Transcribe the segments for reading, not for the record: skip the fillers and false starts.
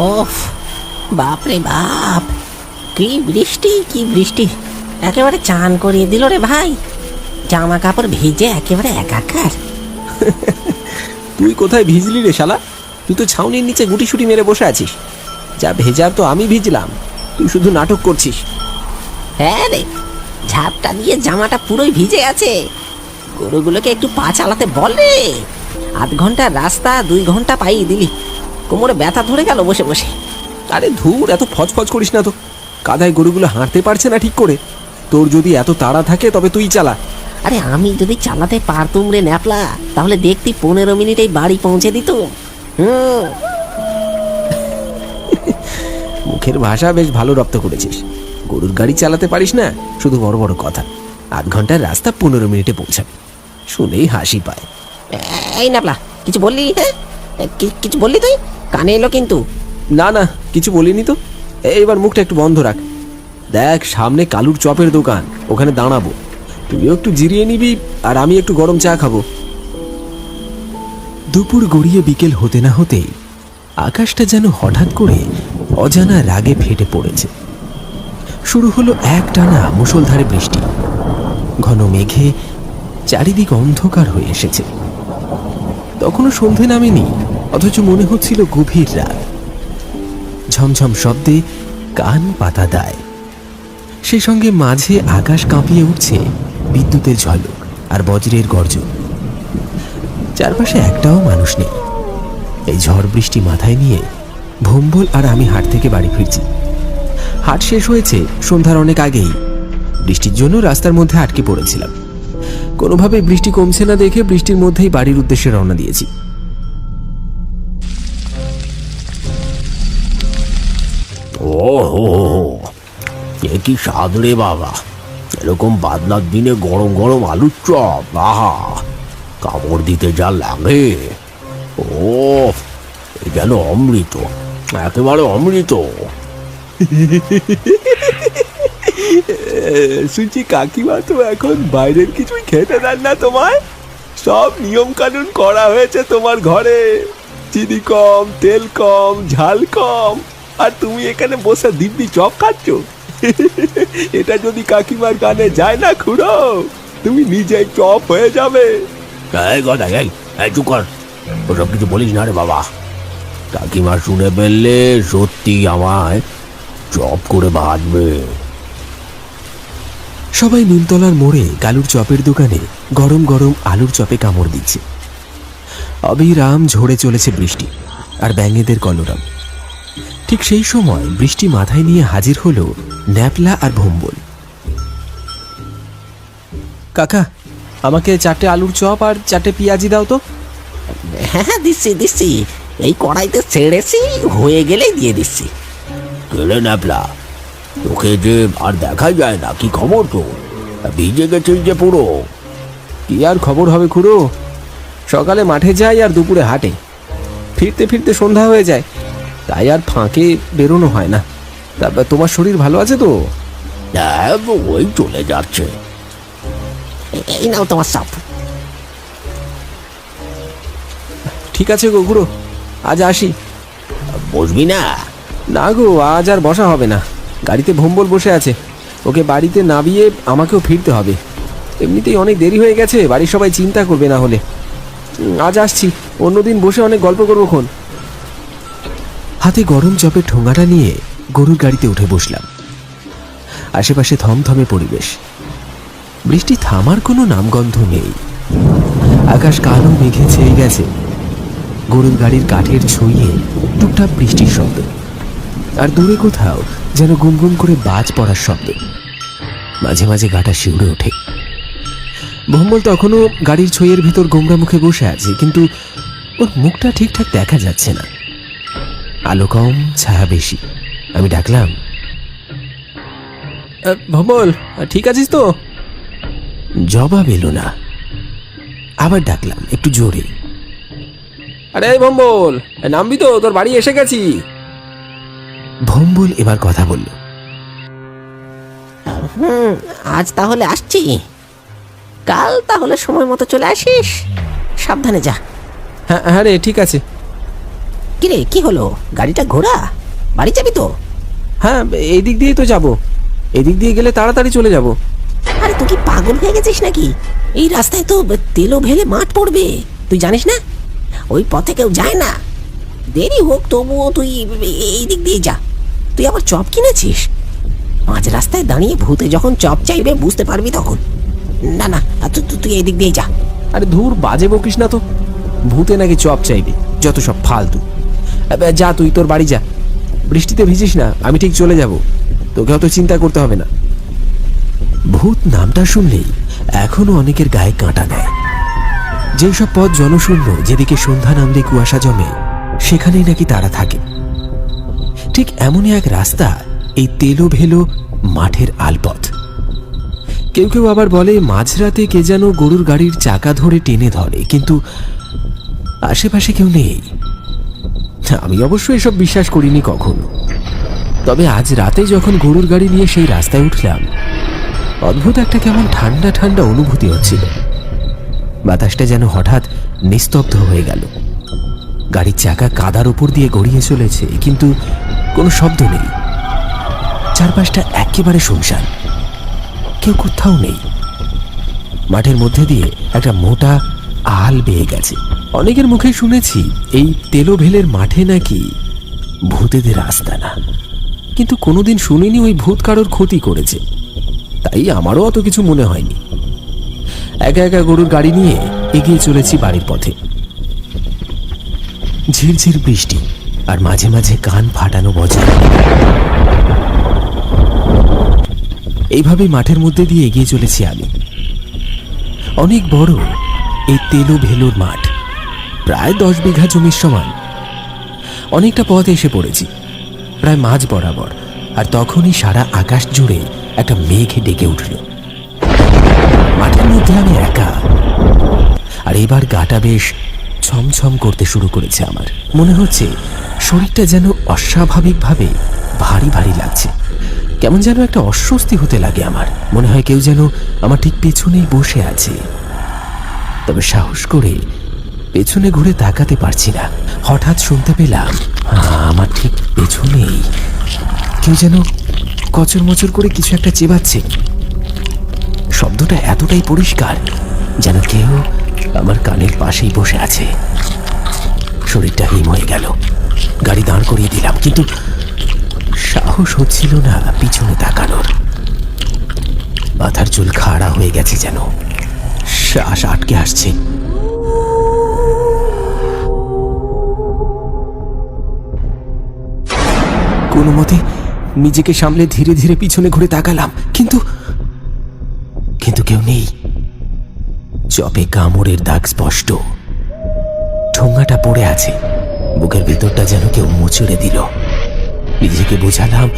ওফ, বাপরে বাপ, কি বৃষ্টি কি বৃষ্টি! একেবারে চান করিয়ে দিল রে ভাই। জামা কাপড় ভিজে একেবারে একাকার। তুই কোথায় ভিজলি রে শালা? তুই তো ছাউনির নিচে গুটিসুটি মেরে বসে আছিস। যা ভেজার তো আমি ভিজলাম, তুই শুধু নাটক করছিস। হ্যাঁ রে, ঝাপটা দিয়ে জামাটা পুরোই ভিজে আছে। গরুগুলোকে একটু পা চালাতে বল রে। আধ ঘন্টার রাস্তা 2 ঘন্টা পাইয়ে দিলি, কোমরে ব্যথা ধরে গেল বসে বসে। আরে ধুর, এত ফজফজ করিস না তো। কাদায় গরুগুলো হাঁটতে পারছে না ঠিক করে। তোর যদি এত তাড়া থাকে তবে তুই চালা। আরে আমি যদি চালাতে পারতুম রে ন্যাপলা, তাহলে দেখতি 15 মিনিটেই বাড়ি পৌঁছে দিত। মুখের ভাষা বেশ ভালো রপ্ত করেছিস। গরুর গাড়ি চালাতে পারিস না, শুধু বড় বড় কথা। আধ ঘন্টার রাস্তা 15 মিনিটে পৌঁছাবে, শুনেই হাসি পায়। এই ন্যাপলা, কিছু বললি? হ্যাঁ, কিছু বললি তুই? কানে এলো কিন্তু। না না, কিছু বলিনি তো। এবার মুখটা একটু বন্ধ রাখ। দেখ, সামনে কালুর চপের দোকান, ওখানে দাঁড়াবো। তুইও একটু জিরিয়ে নিবি আর আমি একটু গরম চা খাবো। দুপুর গড়িয়ে বিকেল হতে না হতেই আকাশটা যেন হঠাৎ করে অজানা রাগে ফেটে পড়েছে। শুরু হলো একটানা মুষলধারে বৃষ্টি। ঘন মেঘে চারিদিক অন্ধকার হয়ে এসেছে। তখনও সন্ধে নামেনি, অথচ মনে হচ্ছিল গভীর রাত। ঝমঝম শব্দে কান পাতা দেয়। সে সঙ্গে মাঝে আকাশ কাঁপিয়ে উঠছে বিদ্যুতের ঝলক আর বজ্রের গর্জন। চারপাশে একটাও মানুষ নেই। এই ঝড় বৃষ্টি মাথায় নিয়ে ভম্বল আর আমি হাট থেকে বাড়ি ফিরছি। হাট শেষ হয়েছে সন্ধ্যার অনেক আগেই। বৃষ্টির জন্য রাস্তার মধ্যে আটকে পড়েছিলাম। কোনোভাবে বৃষ্টি কমছে না দেখে বৃষ্টির মধ্যেই বাড়ির উদ্দেশ্যে রওনা দিয়েছি। ও হো, এ কি স্বাদ রে বাবা! এরকম বাদলার দিনে গরম গরম আলুর চপ, আহা, কামড় দিতে যা লাগে! ও, এ যেন অমৃত, একেবারে অমৃত। শুনছি কাকিমা তো এখন বাইরের কিছুই খেতে দেন না তোমায়। সব নিয়ম কানুন করা হয়েছে তোমার ঘরে। চিনি কম, তেল কম, ঝাল কম, আর তুমি এখানে বসে দিব্যি চপ খাচ্ছ। এটা যদি কাকিমার কানে যায় না খুড়ো, তুমি নিজেই চপ হয়ে যাবে। এই কথা, এই চুপ কর, ওসব কিছু বলিস না রে বাবা। কাকিমা শুনে ফেললে সত্যি আমায় চপ করে বাঁধবে। সবাই নিমতলার মোড়ে কালুর চপের দোকানে গরম গরম আলুর চপে কামড় দিচ্ছে। অবিরাম ঝরে চলেছে বৃষ্টি আর ব্যাঙেদের কলরব। ঠিক সেই সময় বৃষ্টি মাথায় নিয়ে হাজির হলো ন্যাপলা আর ভম্বল। কাকা, আমাকে 4টে আলুর চপ আর 4টে পেঁয়াজি দাও তো। হ্যাঁ, দিচ্ছি দিচ্ছি, এই কড়াইতে ছেড়েছি, হয়ে গেলেই দিয়ে দিচ্ছি। গেলে ন্যাপলা, তোকে যে আর দেখা যায় না, কি খবর তো? ভিজে গেছিস যে পুরো। কি আর খবর হবে খুড়ো, সকালে মাঠে যাই আর দুপুরে হাটে। ফিরতে ফিরতে সন্ধ্যা হয়ে যায়, তাই আর ফাঁকে বেরোনো হয় না। তারপর তোমার শরীর ভালো আছে তো? হ্যাঁ, ওই চলে যাচ্ছে। এই নাও তোমার চপ। ঠিক আছে গো খুড়ো, আজ আসি। বসবি না? না গো, আজ আর বসা হবে না। গাড়িতে ভম্বল বসে আছে, ওকে বাড়িতে নামিয়ে আমাকেও ফিরতে হবে। এমনিতেই অনেক দেরি হয়ে গেছে, বাড়ির সবাই চিন্তা করবে না হলে। আজ আসছি, অন্যদিন বসে অনেক গল্প করবো খন। হাতে গরম চপের ঠোঙাটা নিয়ে গরুর গাড়িতে উঠে বসলাম। আশেপাশে থমথমে পরিবেশ। বৃষ্টি থামার কোনো নামগন্ধ নেই। আকাশ কালো মেঘে ছেয়ে গেছে। গরুর গাড়ির কাঠের ছুঁয়ে টুকটাক বৃষ্টির শব্দ, আর দূরে কোথাও যেন গুমগুম করে বাজ পড়ার শব্দ। মাঝে মাঝে গাটা শিউরে ওঠে। ভম্বল তখনও গাড়ির ছইয়ের ভিতর গোমরা মুখে বসে আছে, কিন্তু ওর মুখটা ঠিকঠাক দেখা যাচ্ছে না। আলো কম, ছায়া বেশি। আমি ডাকলাম, ভম্বল, ঠিক আছিস তো? জবাব এলো না। আবার ডাকলাম একটু জোরে, আরে ভম্বল, নামবি তো? তোর বাড়ি এসে গেছি। ভম্বল এবার কথা বলল, আজ তাহলে আসছি, কাল তাহলে সময় মতো চলে আসিস, সাবধানে যা। হ্যাঁ হ্যাঁ রে, ঠিক আছে। কিরে কি হলো, গাড়িটা ঘোরা? বাড়ি যাবি তো? হ্যাঁ, এই দিক দিয়েই তো যাব। এদিক দিয়ে গেলে তাড়াতাড়ি চলে যাব। আরে তুই কি পাগল হয়ে গেছিস নাকি? এই রাস্তায় তো তেলো ভেলে মাঠ পড়বে, তুই জানিস না? ওই পথে কেউ যায় না। দেরি হোক তবুও তুই এই দিক দিয়ে যা। তুই আবার চপ কিনেছিস? মাঝ রাস্তায় দাঁড়িয়ে ভূতে যখন চপ চাইবে বুঝতে পারবি তখন। না না, তুই এই দিক দিয়ে যা। আরে ধুর, বাজে বকিস না তো। ভূতে নাকি চপ চাইবে, যত সব ফালতু। যা, তুই তোর বাড়ি যা। বৃষ্টিতে ভিজিস না, আমি ঠিক চলে যাব। তোকে অত চিন্তা করতে হবে না। ভূত নামটা শুনলেই এখনো অনেকের গায়ে কাঁটা দেয়। যেসব পথ জনশূন্য, যেদিকে সন্ধ্যা নামলে কুয়াশা জমে, সেখানেই নাকি তারা থাকে। ঠিক এমনই এক রাস্তা এই তেলো ভেলো মাঠের আলপথ। কেউ কেউ আবার বলে মাঝরাতে কে যেন গরুর গাড়ির চাকা ধরে টেনে ধরে, কিন্তু আশেপাশে কেউ নেই। আমি অবশ্য এসব বিশ্বাস করিনি কখনো। তবে আজ রাতে যখন গরুর গাড়ি নিয়ে সেই রাস্তায় উঠলাম, অদ্ভুত একটা কেমন ঠান্ডা ঠান্ডা অনুভূতি হচ্ছিল। বাতাসটা যেন হঠাৎ নিস্তব্ধ হয়ে গেল। গাড়ির চাকা কাদার উপর দিয়ে গড়িয়ে চলেছে, কিন্তু কোনো শব্দ নেই। চারপাশটা একেবারে শুনশান, কেউ কোথাও নেই। মাঠের মধ্যে দিয়ে একটা মোটা আল বেয়ে গেছে। অনেকের মুখে শুনেছি এই তেলো ভেলের মাঠে নাকি ভূতেদের আস্তানা, কিন্তু কোনোদিন শুনিনি ওই ভূত কারোর ক্ষতি করেছে। তাই আমারও অত কিছু মনে হয়নি। একা একা গরুর গাড়ি নিয়ে এগিয়ে চলেছি বাড়ির পথে। ঝিরঝির বৃষ্টি, আর মাঝে মাঝে কান ফাটানো বজ্র। এইভাবে মাঠের মধ্যে দিয়ে এগিয়ে চলেছি আমি। অনেক বড় এই তেলো ভেলোর মাঠ, প্রায় 10 বিঘা জমির সমান। অনেকটা পথ এসে পড়েছি, প্রায় মাঝ বরাবর। আর তখনই সারা আকাশ জুড়ে একটা মেঘ ডেকে উঠল। মাঠের মধ্যে আমি একা, আর এবার গাটা বেশ ছমছম করতে শুরু করেছে আমার। মনে হচ্ছে শরীরটা যেন অস্বাভাবিকভাবে ভারী ভারী লাগছে। কেমন যেন একটা অস্বস্তি হতে লাগে আমার। মনে হয় কেউ যেন আমার ঠিক পেছনেই বসে আছে। তবে সাহস করে পেছনে ঘুরে তাকাতে পারছি না। হঠাৎ শুনতে পেলাম আমার ঠিক পেছনেই কেউ যেন কচর মচর করে কিছু একটা চেবাচ্ছে। শব্দটা এতটাই পরিষ্কার যেন কেউ আমার কানের পাশেই বসে আছে। শরীরটা হিম হয়ে গেল। গাড়ি দাঁড় করিয়ে দিলাম, কিন্তু সাহস হচ্ছিল না পিছনে তাকানোর। মাথার চুল খাড়া হয়ে গেছে, যেন শ্বাস আটকে আসছে। কোনো মতে নিজেকে সামলে ধীরে ধীরে পিছনে ঘুরে তাকালাম, কিন্তু কেউ নেই। চপে কামড়ের দাগ স্পষ্ট। ঠোঙাটা পড়ে আছে, বুকের ভিতরটা যেন কেউ মুচড়ে দিল। নিজেকে বোঝালাম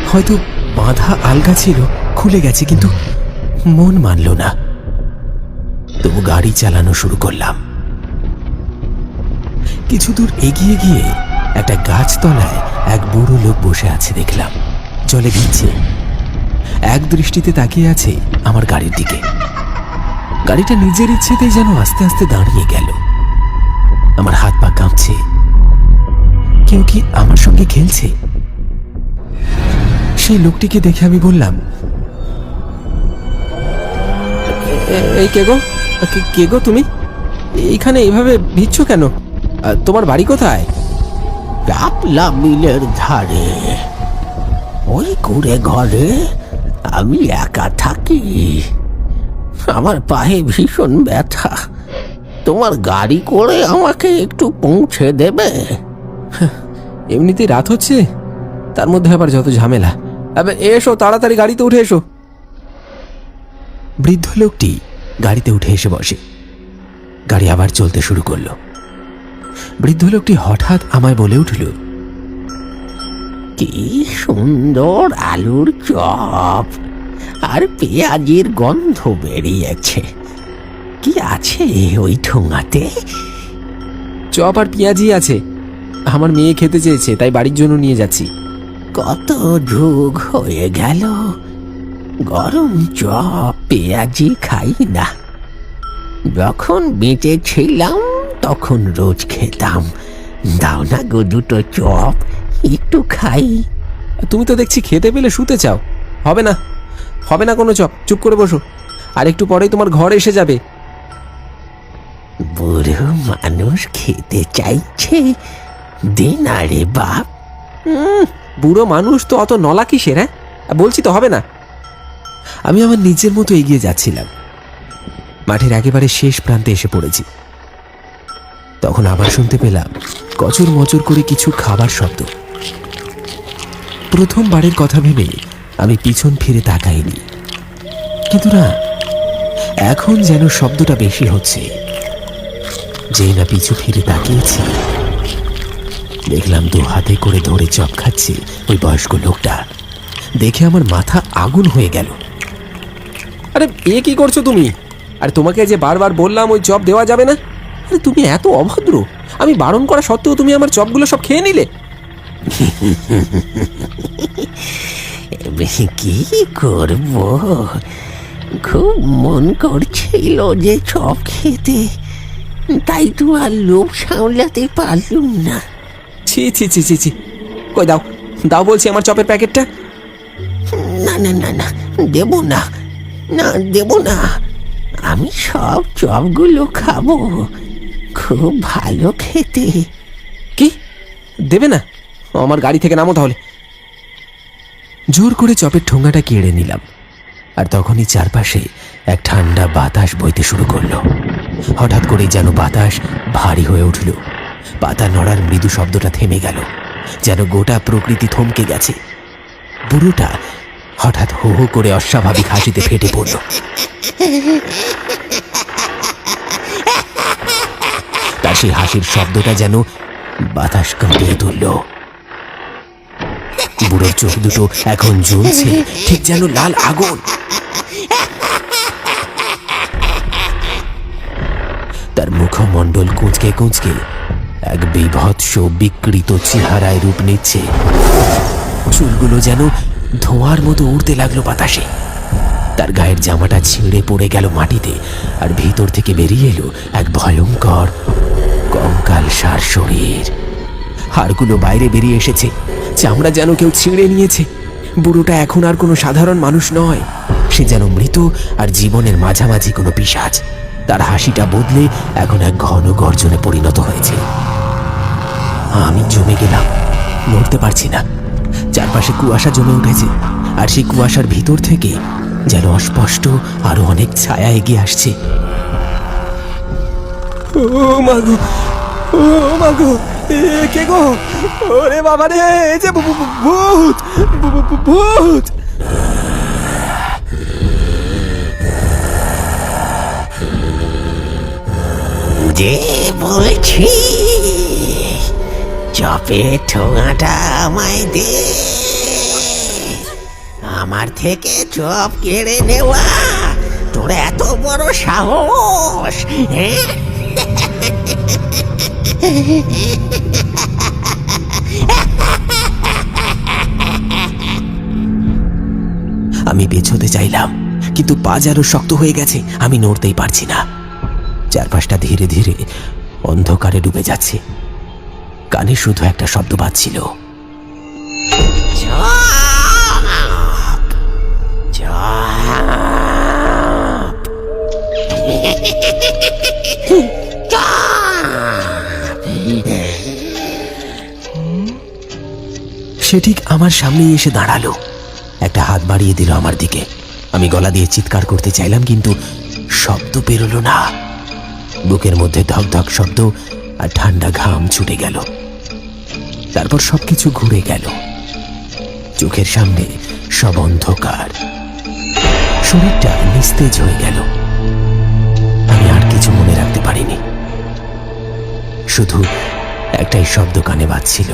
হয়তো বাঁধা আলগা ছিল, খুলে গেছে, কিন্তু মন মানল না। তবু গাড়ি চালানো শুরু করলাম। কিছু দূর এগিয়ে গিয়ে একটা গাছতলায় এক বুড়ো লোক বসে আছে দেখলাম। জলে ভিজছে, এক দৃষ্টিতে তাকিয়ে আছে আমার গাড়ির দিকে। গাড়িটা নিজের ইচ্ছেতেই যেন আস্তে আস্তে দাঁড়িয়ে গেল। আমার হাত পা কাঁপছে। কেউ কি আমার সঙ্গে খেলছে? সেই লোকটিকে দেখে আমি বললাম, এই কে গো তুমি? এইখানে এইভাবে ভিজছো কেন? তোমার বাড়ি কোথায়? কাপলা মিলের ধারে, ওই কুড়ে ঘরে আমি একা থাকি। আমার পায়ে ভীষণ ব্যথা। তোমার গাড়ি করে আমাকে একটু পৌঁছে দেবে? এমনিতেই রাত হচ্ছে, তার মধ্যে আবার যত ঝামেলা। এসো, তাড়াতাড়ি গাড়িতে উঠে এসো। বৃদ্ধ লোকটি গাড়িতে উঠে এসে বসে। গাড়ি আবার চলতে শুরু করলো। বৃদ্ধ লোকটি হঠাৎ আমায় বলে উঠল, কি সুন্দর আলুর চপ আর পেঁয়াজির গন্ধ বেরিয়েছে। কি আছে ওই ঠোঙাতে? চপ আর পেঁয়াজি আছে। আমার মেয়ে খেতে চেয়েছে, তাই বাড়ির জন্য নিয়ে যাচ্ছি। কত যুগ হয়ে গেল গরম চপ পেঁয়াজি খাই না। যখন বেঁচে ছিলাম তখন রোজ খেতাম, দাও না গো দুটো চপ, একটু খাই। তুমি তো দেখছি খেতে পেলে শুতে চাও। হবে না, হবে না কোনো চপ, চুপ করে বসো। আর একটু পরেই তোমার ঘর এসে যাবে। বুড়ো মানুষ খেতে চাইছে, দে না রে বাপ। বুড়ো মানুষ তো অত নলা কিসের? হ্যাঁ, বলছি তো হবে না। আমি আমার নিজের মতো এগিয়ে যাচ্ছিলাম। মাঠের একেবারে শেষ প্রান্তে এসে পড়েছি। তখন আবার শুনতে পেলাম কচর মচর করে কিছু খাবার শব্দ। প্রথমবারের কথা ভেবে আমি পিছন ফিরে তাকাইনি, কিন্তু না, এখন যেন শব্দটা বেশি হচ্ছে। যেই না পিছু ফিরে তাকিয়েছি, দেখলাম দু হাতে করে ধরে চপ খাচ্ছে ওই বয়স্ক লোকটা। দেখে আমার মাথা আগুন হয়ে গেল। আরে এ কি করছো তুমি? আর তোমাকে যে বারবার বললাম ওই চপ দেওয়া যাবে না। আরে তুমি এত অভদ্র, আমি বারণ করা সত্ত্বেও তুমি আমার চপগুলো সব খেয়ে নিলে। কি করব, খুব মন করছিল যে চপ খেতে, তাই তো আর লোভ সামলাতে পারলুম না। ছি ছি ছি ছি ছি, কই দাও, দাও বলছি আমার চপের প্যাকেটটা। না না না না, দেব না, না দেব না। আমি সব চপগুলো খাবো, খুব ভালো খেতে। কি দেবে না? আমার গাড়ি থেকে নামো তাহলে। জোর করে চপের ঠোঙাটা কেড়ে নিলাম। আর তখনই চারপাশে এক ঠান্ডা বাতাস বইতে শুরু করলো। হঠাৎ করেই যেন বাতাস ভারী হয়ে উঠল। পাতা নড়ার মৃদু শব্দটা থেমে গেল, যেন গোটা প্রকৃতি থমকে গেছে। বুড়োটা হঠাৎ হো হো করে অস্বাভাবিক হাসিতে ফেটে পড়ল। তার সেই হাসির শব্দটা যেন বাতাস কাঁপিয়ে তুলল। বুড়োর চোখ দুটো এখন জ্বলছে ঠিক যেন লাল আগুন। তার মুখমণ্ডল কুঁচকে কুঁচকে এক বীভৎস বিকৃত চেহারায় রূপ নিচ্ছে। চুলগুলো যেন ধোঁয়ার মতো উড়তে লাগলো বাতাসে। তার গায়ের জামাটা ছিঁড়ে পড়ে গেল মাটিতে, আর ভিতর থেকে বেরিয়ে এলো এক ভয়ঙ্কর কঙ্কালসার শরীর। হাড়গুলো বাইরে বেরিয়ে এসেছে, চামড়া যেন কেউ ছিঁড়ে নিয়েছে। বুড়োটা এখন আর কোনো সাধারণ মানুষ নয়, সে যেন মৃত আর জীবনের মাঝামাঝি কোনো পিশাচ। তার হাসিটা বদলে এখন এক ঘন গর্জনে পরিণত হয়েছে। আমি জমে গেলাম, নড়তে পারছি না। চারপাশে কুয়াশা জমে উঠেছে, আর সেই কুয়াশার ভিতর থেকে যেন অস্পষ্ট আরো অনেক ছায়া এগিয়ে আসছে। ও মাগো, ও মাগো, কে গো? ওরে বাবা রে, এই যে ভূত, ভূত! যে বলছি, চপের ঠোঙাটা আমায় দে। আমার থেকে চপ কেড়ে নেওয়া তোর এত বড় সাহস, হ্যাঁ? আমি পেছোতে চাইলাম, কিন্তু পা যেন শক্ত হয়ে গেছে। আমি নড়তেই পারছি না। চারপাশটা ধীরে ধীরে অন্ধকারে ডুবে যাচ্ছে। কানে শুধু একটা শব্দ পাচ্ছিল, চপ, চপ, সে ঠিক আমার সামনেই এসে দাঁড়ালো। একটা হাত বাড়িয়ে দিল আমার দিকে। আমি গলা দিয়ে চিৎকার করতে চাইলাম, কিন্তু শব্দ বেরোলো না। বুকের মধ্যে ধক ধক শব্দ আর ঠান্ডা ঘাম ছুটে গেল। তারপর সবকিছু ঘুরে গেল। চোখের সামনে সব অন্ধকার, শরীরটা নিস্তেজ হয়ে গেল। আমি আর কিছু মনে রাখতে পারিনি, শুধু একটাই শব্দ কানে বাজছিল,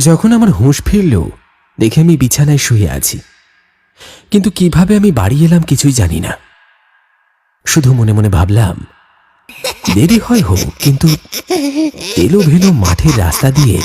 যখন আমার হুঁশ ফিরল, দেখে আমি বিছানায় শুয়ে আছি। কিন্তু কিভাবে আমি বাড়ি এলাম কিছুই জানি না। শুধু মনে মনে ভাবলাম, দেরি হয় হোক, কিন্তু এলো ভেলো মাঠের রাস্তা দিয়ে